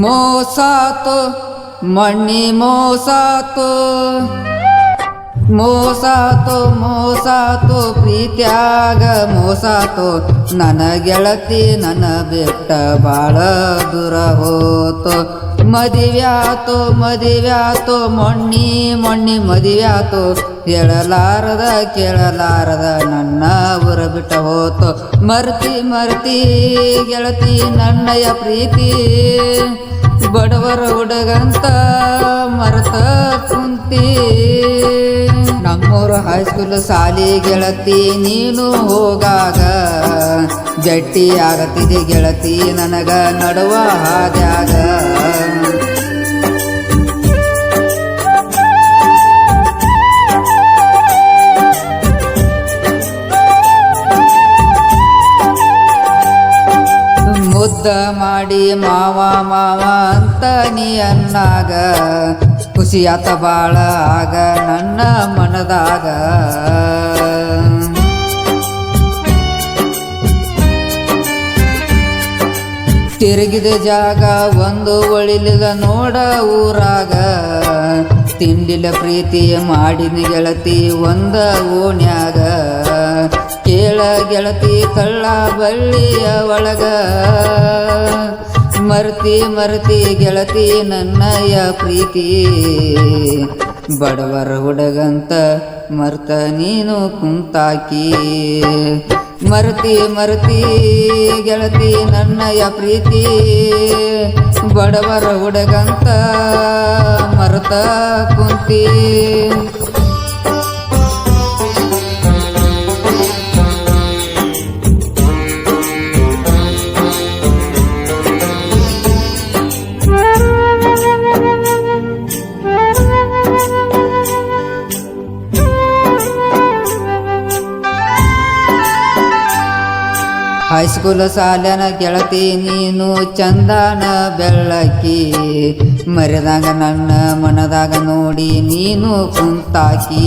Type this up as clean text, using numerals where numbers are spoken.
ಮೋಸಾತು ಮಣ್ಣಿ ಮೋಸಾತು ಮೋಸಾತು ಮೋಸಾತು ಪ್ರೀತ್ಯಾಗ ಮೋಸಾತು ನನ್ನ ಗೆಳತಿ ನನ್ನ ಬಿಟ್ಟ ಬಾಳ ದೂರ ಹೋತು ಮದಿವ್ಯಾತು ಮದಿವ್ಯಾತು ಮೊಣ್ಣಿ ಮೊಣ್ಣಿ ಮದಿವ್ಯಾತು ಹೇಳಲಾರದ ಕೇಳಲಾರದ ನನ್ನ ಊರ ಬಿಟ್ಟ ಹೋತು ಮರ್ತಿ ಮರ್ತಿ ಗೆಳತಿ ನನ್ನಯ ಪ್ರೀತಿ ಬಡವರ ಹುಡುಗಂತ ಮರತ ಕುಂತಿ ನಮ್ಮೂರ ಹೈಸ್ಕೂಲ್ ಸಾಲಿ ಗೆಳತಿ ನೀನು ಹೋಗಾಗ ಜಟ್ಟಿ ಆಗತ್ತಿದೆ ಗೆಳತಿ ನನಗ ನಡುವ ಹಾದ್ಯಾಗ ಮುದ್ದ ಮಾಡಿ ಮಾವ ಮಾವ ಅಂತ ನೀ ಅನ್ನಾಗ ಖುಷಿಯಾತ ಬಾಳ ಆಗ ನನ್ನ ಮನದಾಗ ತಿರುಗಿದ ಜಾಗ ಒಂದು ಒಳಿಲಿದ ನೋಡ ಊರಾಗ ತಿಂಡಿಲ ಪ್ರೀತಿ ಮಾಡಿನ ಗೆಳತಿ ಒಂದ ಓಣ್ಯಾಗ ಕೇಳ ಗೆಳತಿ ಕಳ್ಳ ಬಳ್ಳಿಯ ಒಳಗ ಮರ್ತಿ ಮರ್ತಿ ಗೆಳತಿ ನನ್ನಯ ಪ್ರೀತಿ ಬಡವರ ಹುಡುಗಂತ ಮರ್ತ ನೀನು ಕುಂತಾಕಿ ಮರ್ತಿ ಮರ್ತಿ ಗೆಳತಿ ನನ್ನಯ ಪ್ರೀತಿ ಬಡವರ ಹುಡುಗಂತ ಮರ್ತ ಕುಂತಿ ಹೈಸ್ಕೂಲ್ ಸಾಲ್ಯಾನ ಗೆಳತಿ ನೀನು ಚಂದಾನ ಬೆಳ್ಳಕ್ಕಿ ಮರೆದಾಗ ನನ್ನ ಮನದಾಗ ನೋಡಿ ನೀನು ಕುಂತಾಕಿ